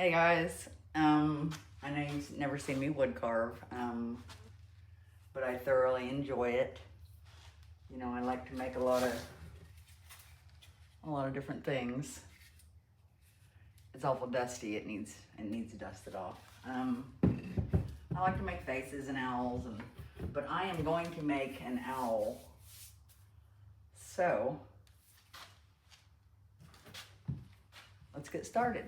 Hey guys, I know you've never seen me wood carve, but I thoroughly enjoy it. You know, I like to make a lot of different things. It's awful dusty. It needs dusted off. I like to make faces and owls, but I am going to make an owl. So let's get started.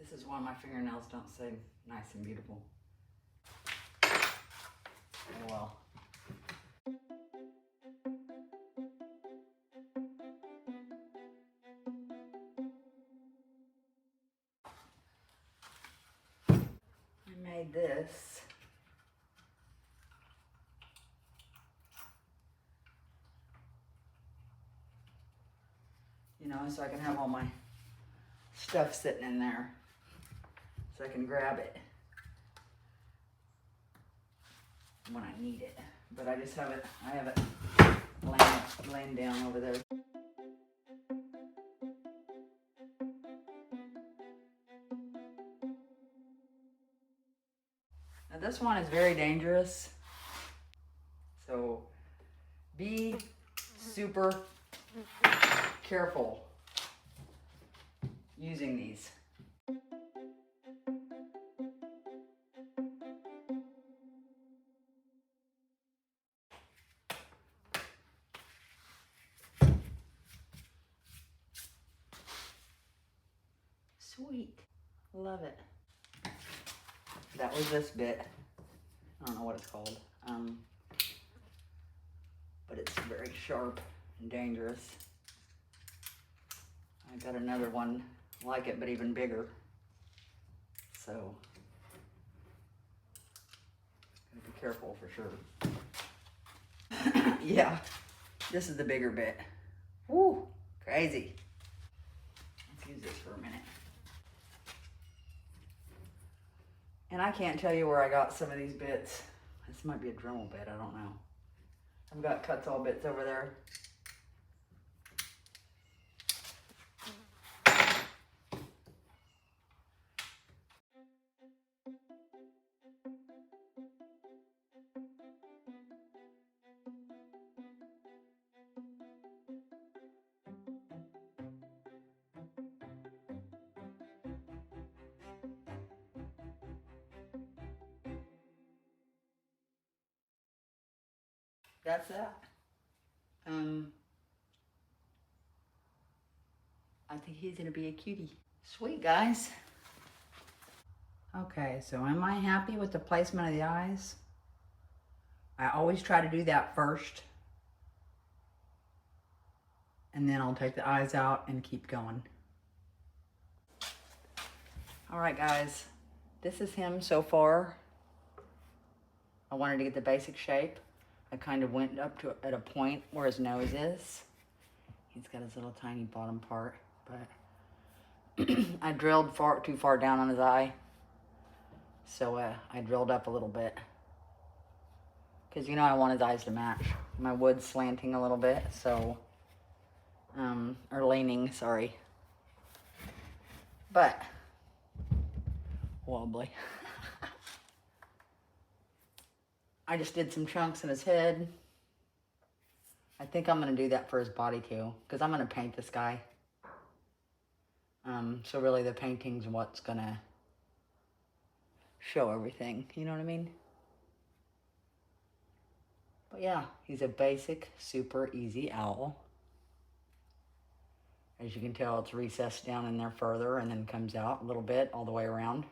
This is why my fingernails don't stay nice and beautiful. Oh well. I made this. You know, so I can have all my stuff sitting in there so I can grab it when I need it. But I just have it, I have it laying down over there. Now this one is very dangerous, so be super careful using these. Sweet, love it. That was this bit. I don't know what it's called, but it's very sharp and dangerous. I got another one like it, but even bigger. So, gotta be careful for sure. Yeah, this is the bigger bit. Woo, crazy. Let's use this for a minute. And I can't tell you where I got some of these bits. This might be a Dremel bit, I don't know. I've got cuts all bits over there. That's that. I think he's gonna be a cutie. Sweet, guys. Okay, so am I happy with the placement of the eyes? I always try to do that first, and then I'll take the eyes out and keep going. All right, guys, this is him so far. I wanted to get the basic shape. I kind of went up to at a point where his nose is. He's got his little tiny bottom part, but I drilled too far down on his eye. So I drilled up a little bit. Because you know I want his eyes to match. My wood's slanting a little bit, so, or leaning, sorry. But, wobbly. I just did some chunks in his head. I think I'm gonna do that for his body too, because I'm gonna paint this guy. So really the painting's what's gonna show everything, you know what I mean? But yeah, he's a basic, super easy owl. As you can tell, it's recessed down in there further and then comes out a little bit all the way around.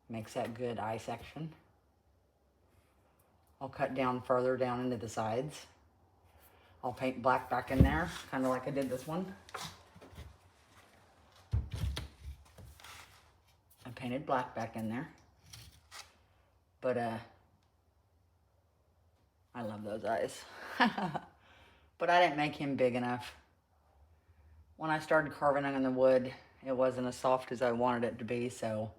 Makes that good eye section. I'll cut down further down into the sides. I'll paint black back in there, kind of like I did this one. I painted black back in there. But I love those eyes. But I didn't make him big enough. When I started carving on the wood, it wasn't as soft as I wanted it to be, so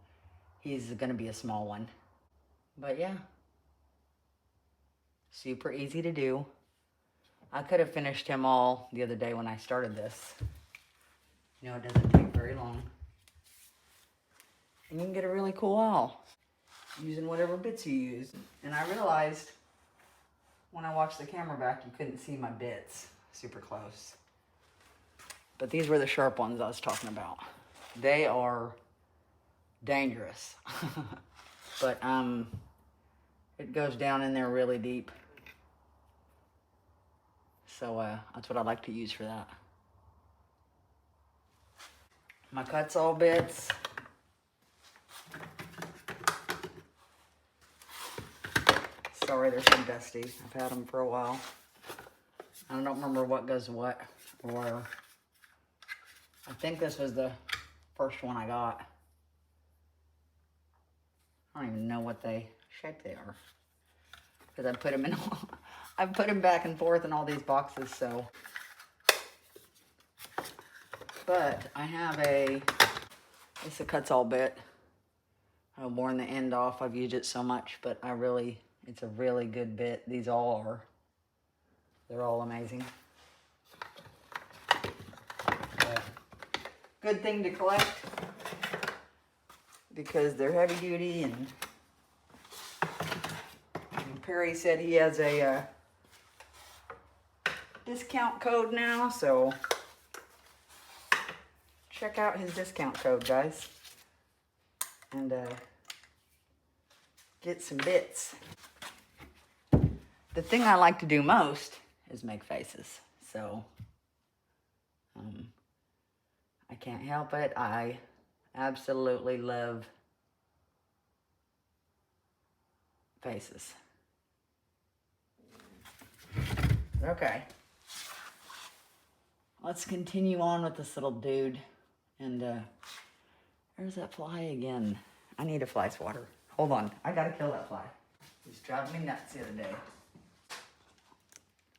he's gonna be a small one. But yeah, super easy to do. I could have finished him all the other day when I started this. You know, it doesn't take very long. And you can get a really cool owl using whatever bits you use. And I realized when I watched the camera back, you couldn't see my bits super close. But these were the sharp ones I was talking about. They are dangerous. But it goes down in there really deep. So that's what I like to use for that. My cuts all bits. Sorry, they're so dusty. I've had them for a while. I don't remember what goes what or where. I think this was the first one I got. I don't even know what shape they are. Because I put them in, I put them back and forth in all these boxes, so. But I have it's a cuts all bit. I've worn the end off. I've used it so much, but it's a really good bit. These all are. They're all amazing. But good thing to collect because they're heavy duty, and Perry said he has a discount code now, so check out his discount code, guys, and get some bits. The thing I like to do most is make faces, so I can't help it. I absolutely love faces. Okay, let's continue on with this little dude. And there's that fly again. I need a fly swatter. Hold on, I gotta kill that fly. He's driving me nuts the other day.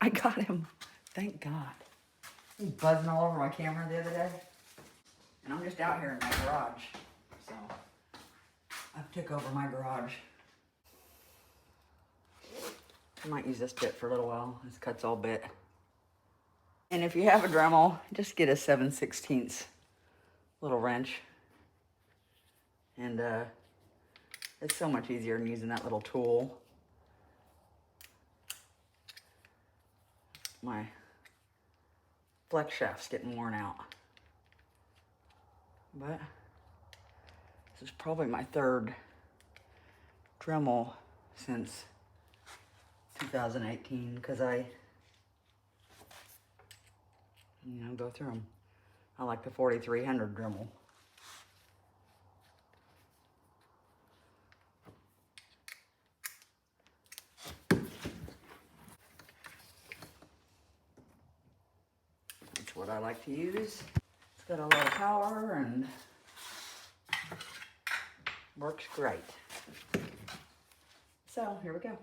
I got him, thank God. He was buzzing all over my camera the other day. And I'm just out here in my garage. So I took over my garage. I might use this bit for a little while. This cuts all bit. And if you have a Dremel, just get a 7/16 little wrench. And it's so much easier than using that little tool. My flex shaft's getting worn out. But this is probably my third Dremel since 2018, because I, go through them. I like the 4300 Dremel. That's what I like to use. It's got a lot of power and works great. So here we go.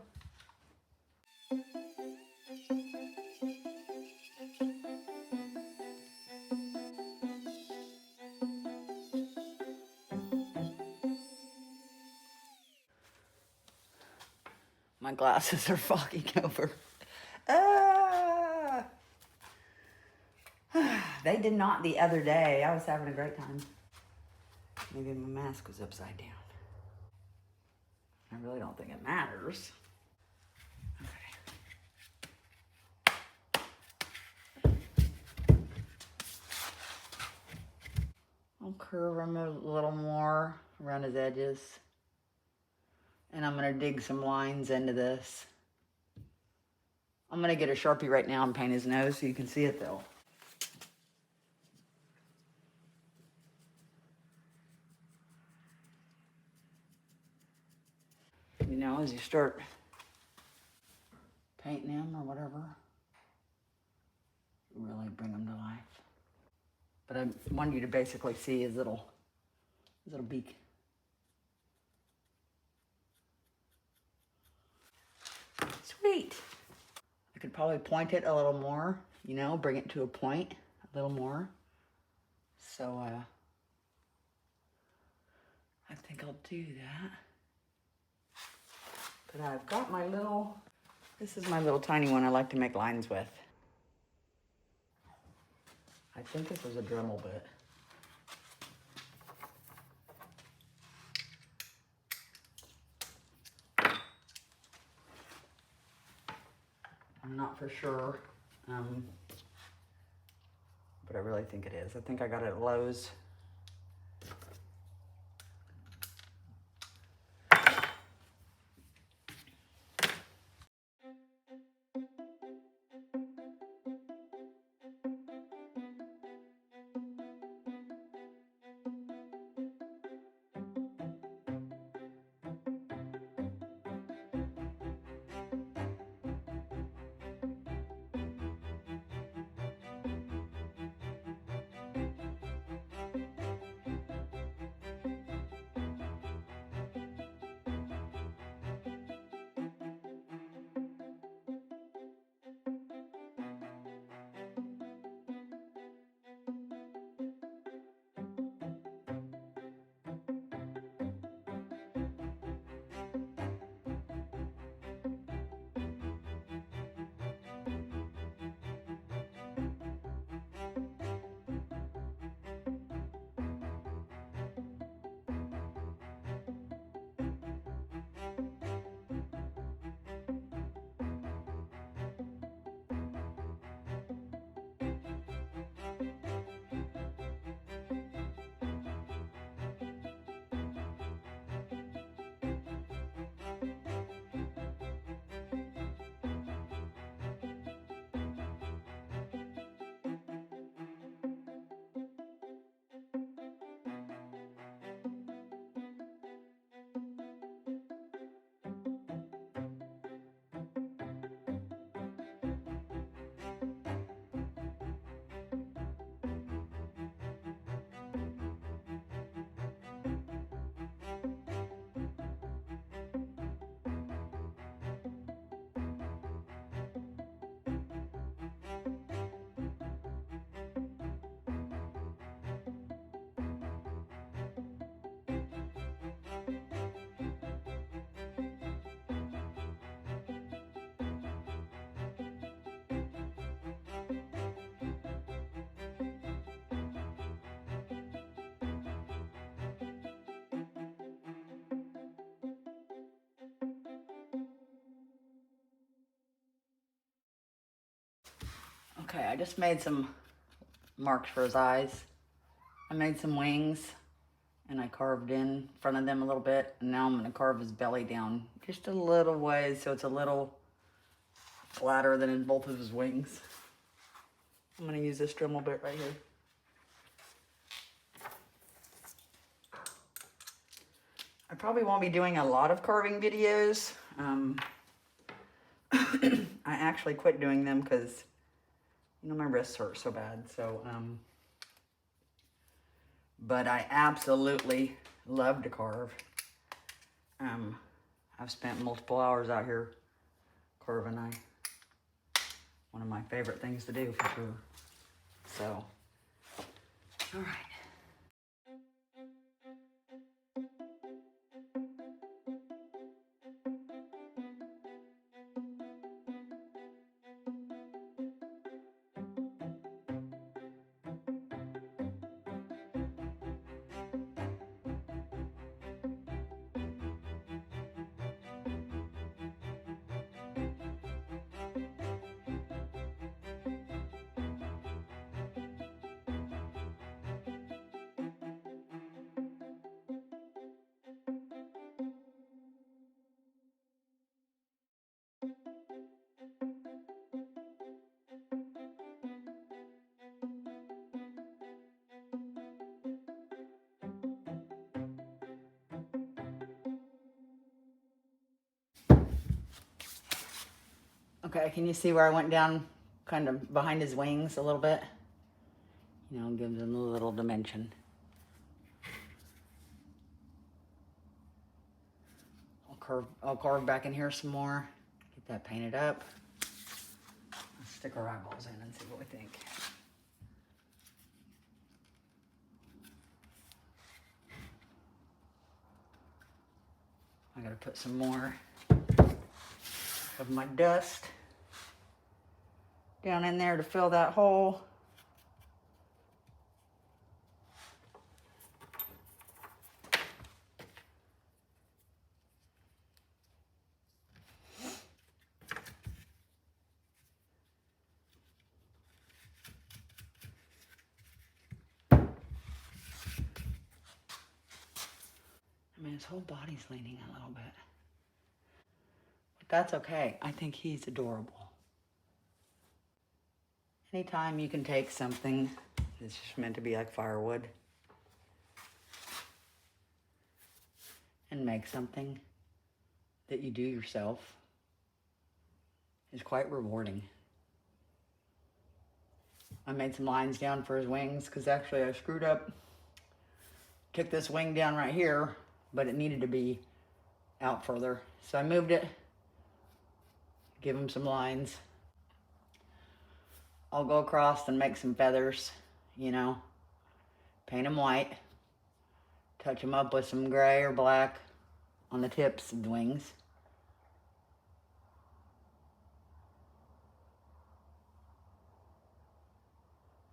My glasses are fogging over. They did not the other day. I was having a great time. Maybe my mask was upside down. I really don't think it matters. Okay. I'll curve him a little more around his edges. And I'm gonna dig some lines into this. I'm gonna get a Sharpie right now and paint his nose so you can see it though. As you start painting him or whatever, really bring him to life. But I want you to basically see his little beak. Sweet. I could probably point it a little more, bring it to a point a little more. So I think I'll do that. But I've got my little, this is my little tiny one I like to make lines with. I think this was a Dremel bit. I'm not for sure, but I really think it is. I think I got it at Lowe's. Okay, I just made some marks for his eyes. I made some wings and I carved in front of them a little bit. And now I'm gonna carve his belly down just a little ways so it's a little flatter than in both of his wings. I'm gonna use this Dremel bit right here. I probably won't be doing a lot of carving videos. I actually quit doing them because, you know, my wrists hurt so bad. So, but I absolutely love to carve. I've spent multiple hours out here carving. One of my favorite things to do for sure. So, all right. Okay, can you see where I went down kind of behind his wings a little bit? You know, gives him a little dimension. I'll carve back in here some more. Get that painted up. Let's stick our eyeballs in and see what we think. I gotta put some more of my dust down in there to fill that hole. I mean, his whole body's leaning a little bit. But that's okay. I think he's adorable. Anytime you can take something that's just meant to be like firewood and make something that you do yourself is quite rewarding. I made some lines down for his wings because actually I screwed up. Took this wing down right here, but it needed to be out further. So I moved it, give him some lines. I'll go across and make some feathers, you know, paint them white, touch them up with some gray or black on the tips of the wings.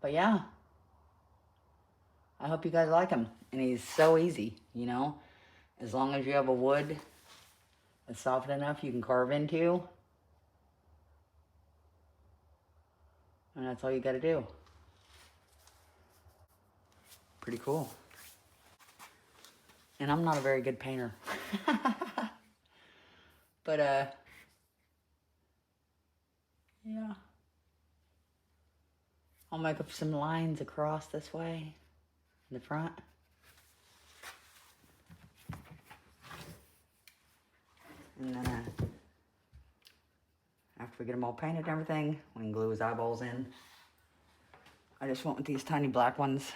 But yeah, I hope you guys like him. And he's so easy, you know, as long as you have a wood that's soft enough you can carve into. And that's all you gotta do. Pretty cool. And I'm not a very good painter. But, yeah. I'll make up some lines across this way in the front. And then after we get them all painted and everything, we can glue his eyeballs in. I just went with these tiny black ones.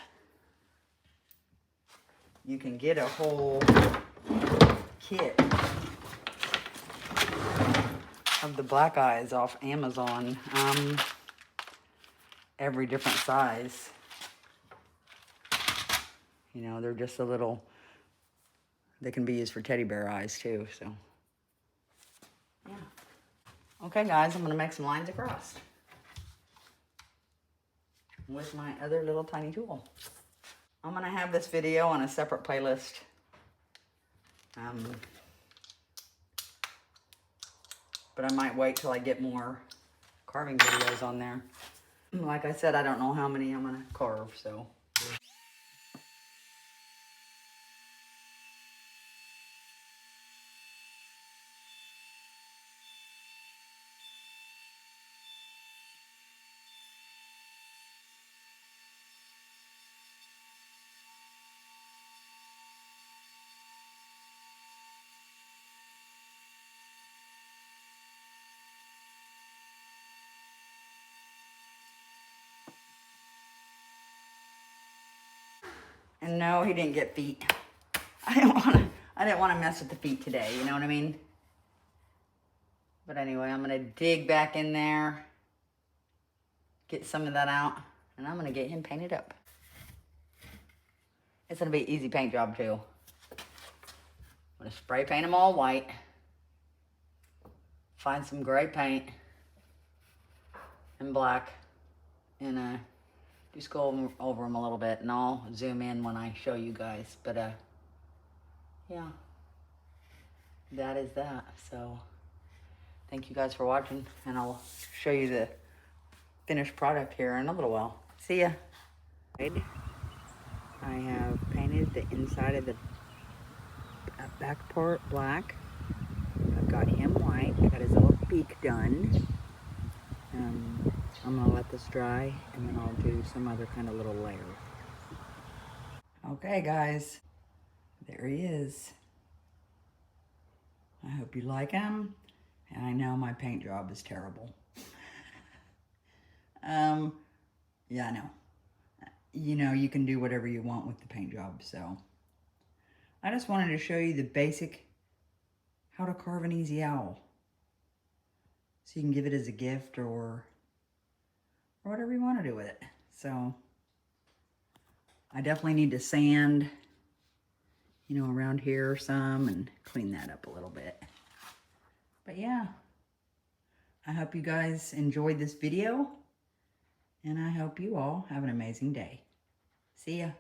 You can get a whole kit of the black eyes off Amazon. Every different size. You know, they're just a little, they can be used for teddy bear eyes too, so. Yeah. Okay guys, I'm gonna make some lines across with my other little tiny tool. I'm gonna have this video on a separate playlist. But I might wait till I get more carving videos on there. Like I said, I don't know how many I'm gonna carve, so. And no, he didn't get feet. I didn't want to mess with the feet today, you know what I mean? But anyway, I'm gonna dig back in there, get some of that out, and I'm gonna get him painted up. It's gonna be an easy paint job too. I'm gonna spray paint them all white, find some gray paint and black, and just go over them a little bit, and I'll zoom in when I show you guys. But yeah, that is that. So thank you guys for watching, and I'll show you the finished product here in a little while. See ya. I have painted the inside of the back part black. I've got him white. I got his little beak done. I'm gonna let this dry, and then I'll do some other kind of little layer. Okay guys, there he is. I hope you like him, and I know my paint job is terrible. Yeah, I know. You know, you can do whatever you want with the paint job, so. I just wanted to show you the basic, how to carve an easy owl. So you can give it as a gift or whatever you want to do with it. So I definitely need to sand, you know, around here some and clean that up a little bit. But yeah, I hope you guys enjoyed this video, and I hope you all have an amazing day. See ya.